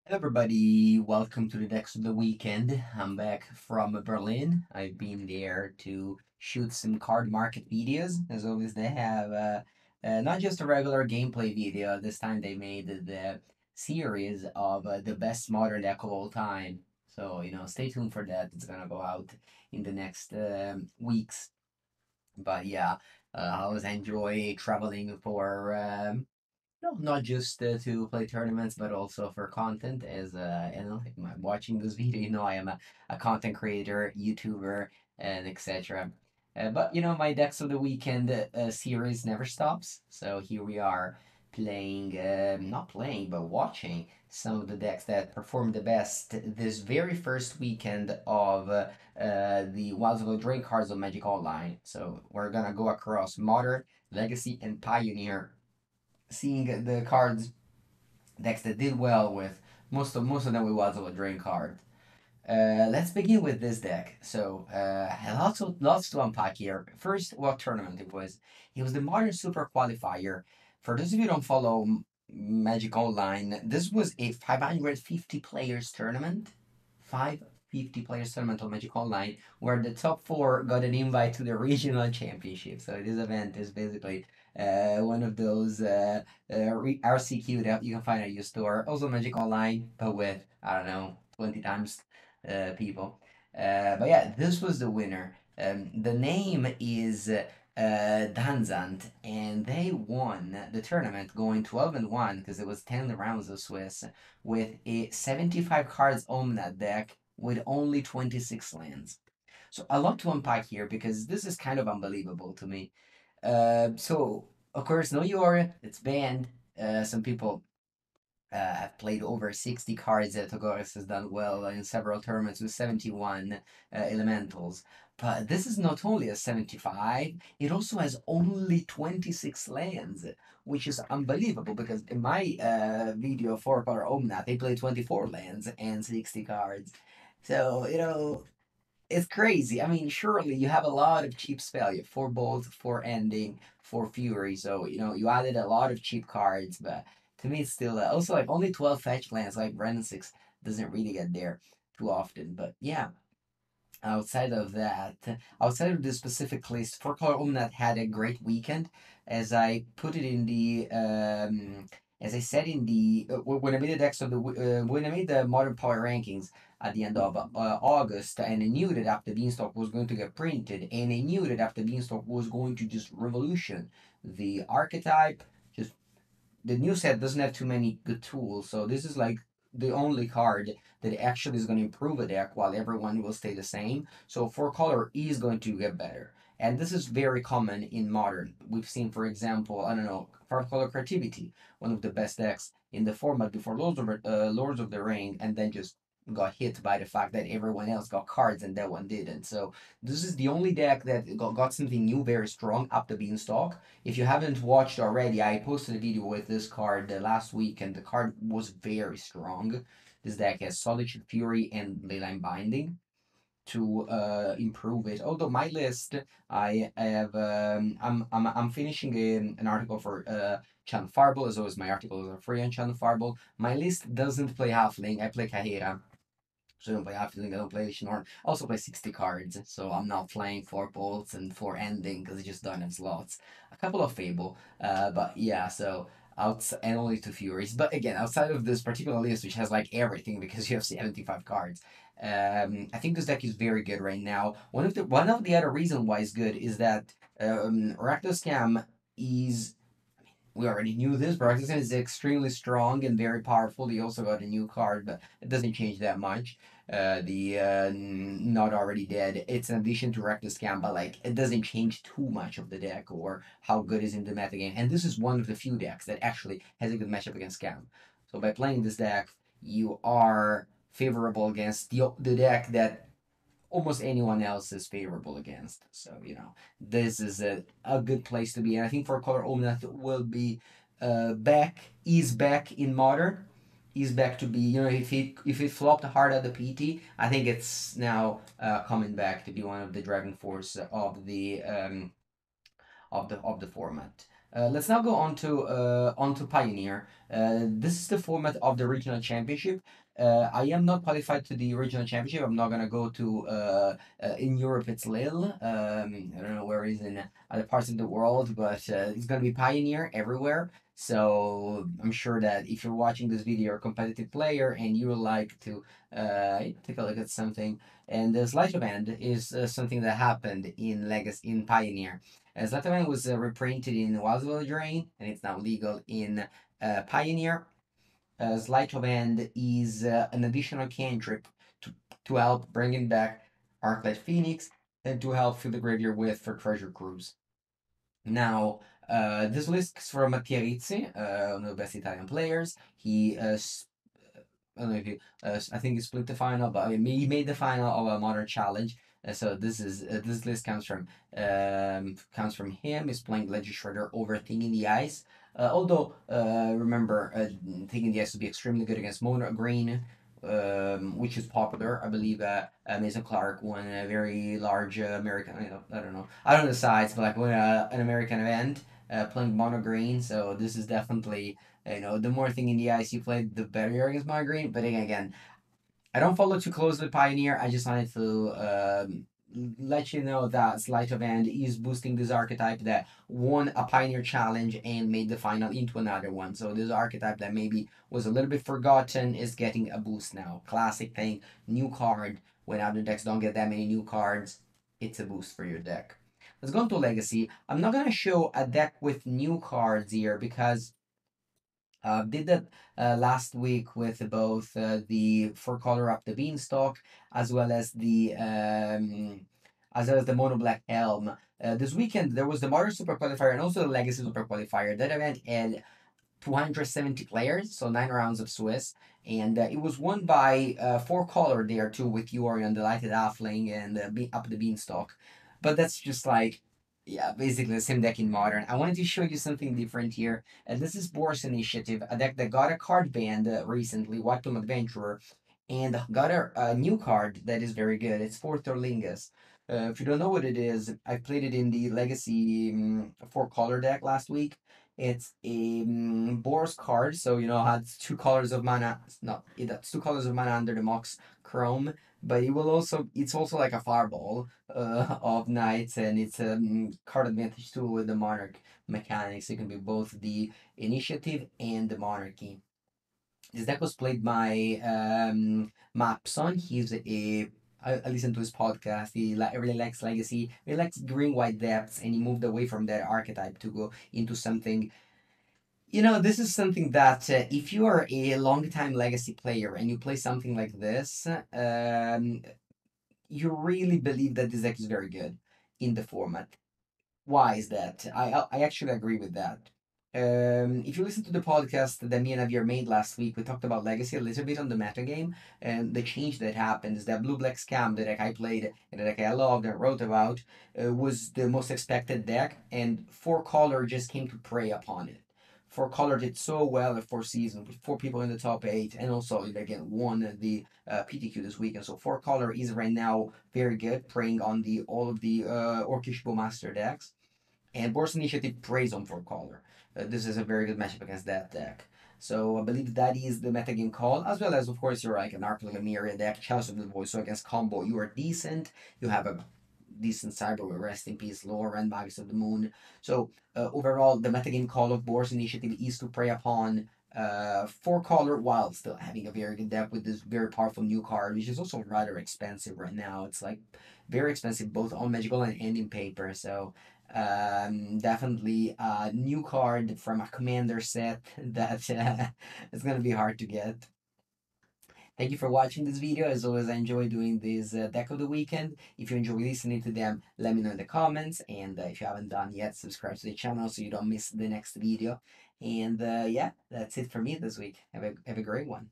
Everybody, welcome to the Decks of the Weekend. I'm back from Berlin. I've been there to shoot some card market videos. As always, they have not just a regular gameplay video. This time they made the series of the best modern deck of all time. So, stay tuned for that. It's gonna go out in the next weeks. But yeah, I always enjoy traveling for no, not just to play tournaments, but also for content. As if I'm watching this video, I am a content creator, YouTuber, and etc. But my decks of the weekend series never stops. So here we are playing, not playing, but watching some of the decks that performed the best this very first weekend of the Wilds of the Drain cards of Magic Online. So we're gonna go across Modern, Legacy, and Pioneer, seeing the cards decks that did well with most of them with Wilds of a Drain card. Let's begin with this deck. So lots to unpack here. First, what tournament it was? It was the Modern Super Qualifier. For those of you who don't follow Magic Online, this was a 550 players tournament. 550 players tournament on Magic Online, where the top four got an invite to the regional championship. So this event is basically one of those RCQ that you can find at your store. Also Magic Online, but with, I don't know, 20 times people. But yeah, this was the winner. The name is Danzant, and they won the tournament going 12-1 because it was 10 rounds of Swiss with a 75 cards Omnat deck with only 26 lands. So a lot to unpack here because this is kind of unbelievable to me. So of course, no Yora, it's banned. Some people have played over 60 cards. Togoris has done well in several tournaments with 71 elementals. But this is not only a 75, it also has only 26 lands, which is unbelievable because in my video for Color Omnath, they play 24 lands and 60 cards. So, it's crazy. I mean, surely you have a lot of cheap spell. You have four bolt, four ending, four fury. So you added a lot of cheap cards, but to me it's still also like only 12 fetch lands. Like Brennan 6 doesn't really get there too often. But yeah, outside of that, outside of this specific list, Four Color Omnat had a great weekend. As I put it in the as I said in the when I made the decks of the when I made the modern power rankings at the end of August, and I knew that after Beanstalk was going to get printed, and I knew that after Beanstalk was going to just revolution the archetype. Just the new set doesn't have too many good tools, so this is like the only card that actually is going to improve a deck while everyone will stay the same. So four color is going to get better. And this is very common in modern. We've seen, for example, I don't know, five color creativity, one of the best decks in the format before Lords of the Ring, and then just got hit by the fact that everyone else got cards and that one didn't. So this is the only deck that got something new very strong up the beanstalk. If you haven't watched already, I posted a video with this card last week, and the card was very strong. This deck has Solitude Fury and Leyline Binding to improve it. Although my list, I have I'm finishing an article for Chan Fireball, as always my articles are free on Chan Fireball. My list doesn't play Halfling, I play Kahera. So I don't play Halfling, I don't play Shinorn. I also play 60 cards, so I'm not playing 4 bolts and 4 ending because I just don't have slots. A couple of Fable, but yeah, so and only 2 Furies. But again, outside of this particular list, which has like everything because you have 75 cards, I think this deck is very good right now. One of the other reason why it's good is that Rakdos Scam is, we already knew this, but Rakdos Scam is extremely strong and very powerful. He also got a new card, but it doesn't change that much. The Not Already Dead. It's an addition to Reckless Scam, but like it doesn't change too much of the deck or how good is in the meta game. And this is one of the few decks that actually has a good matchup against Scam. So by playing this deck, you are favorable against the deck that almost anyone else is favorable against. So, this is a good place to be. And I think for Color Omnath will be back in modern. He's back to be, if it flopped hard at the PT, I think it's now coming back to be one of the driving force of the format. Let's now go on to Pioneer. This is the format of the regional championship. I am not qualified to the regional championship. I'm not gonna go to in Europe. It's Lille. I don't know where it is in other parts of the world, but it's gonna be Pioneer everywhere. So I'm sure that if you're watching this video, you're a competitive player and you would like to take a look at something. And the sleight of hand is something that happened in Legacy in Pioneer. Zlatovan was reprinted in Wildsville Drain, and it's now legal in Pioneer. Sleight of Hand is an additional cantrip to, to help bringing back Arclight Phoenix and to help fill the graveyard with for treasure cruise. Now, this list is from Mattia Rizzi, one of the best Italian players. I don't know if you, I think he split the final, but I mean, he made the final of a modern challenge. So this list comes from him. He's playing Legend Shredder over Thing in the Ice. Although remember, Thing in the Ice would be extremely good against Mono Green, which is popular. I believe Mason Clark won a very large American. I don't know the size, but like won an American event playing Mono Green. So this is definitely the more Thing in the Ice you play, the better you're against Mono Green. But again, I don't follow too close with Pioneer. I just wanted to let you know that Sleight of Hand is boosting this archetype that won a Pioneer challenge and made the final into another one. So this archetype that maybe was a little bit forgotten is getting a boost now. Classic thing, new card. When other decks don't get that many new cards, it's a boost for your deck. Let's go into Legacy. I'm not gonna show a deck with new cards here because did that last week with both the four color up the beanstalk as well as the mono black elm. This weekend there was the modern super qualifier and also the legacy super qualifier. That event had 270 players, so 9 rounds of Swiss, and it was won by four color there too with Yorion, the lighted halfling, and up the beanstalk. But that's just like, yeah, basically the same deck in modern. I wanted to show you something different here. This is Boar's Initiative, a deck that got a card banned recently, White Plume Adventurer, and got a new card that is very good. It's for Torlingus. If you don't know what it is, I played it in the Legacy four color deck last week. It's a Boros card, so has 2 colors of mana. No, it has 2 colors of mana under the Mox Chrome, but it's also like a fireball of knights, and it's a card advantage tool with the monarch mechanics. It can be both the initiative and the monarchy. This deck was played by Mapson. I listened to his podcast. He really likes Legacy. He likes Green White Depths, and he moved away from that archetype to go into something. This is something that if you are a long-time Legacy player and you play something like this, you really believe that this deck is very good in the format. Why is that? I actually agree with that. If you listen to the podcast that me and Javier made last week, we talked about Legacy a little bit on the metagame, and the change that happened is that Blue Black Scam, the deck I played and the deck I loved and wrote about, was the most expected deck, and Four Color just came to prey upon it. Four Color did so well at Four Seasons, with four people in the top eight, and also again won the PTQ this weekend. So Four Color is right now very good, preying on the all of the Orcish Bowmaster decks. And Boros Initiative preys on Four Color. This is a very good matchup against that deck. So I believe that is the metagame call, as well as of course you're like an Arclight deck, Chalice of the Void. So against combo, you are decent. You have a decent cyber with Rest in Peace, Lore, and Magus of the Moon. So overall, the metagame call of Boros Initiative is to prey upon four color while still having a very good deck with this very powerful new card, which is also rather expensive right now. It's like very expensive both on Magical and in paper. So definitely a new card from a commander set that is gonna be hard to get. Thank you for watching this video. As always, I enjoy doing this deck of the weekend. If you enjoy listening to them, let me know in the comments. And if you haven't done yet, subscribe to the channel so you don't miss the next video. And yeah, that's it for me this week. Have a great one.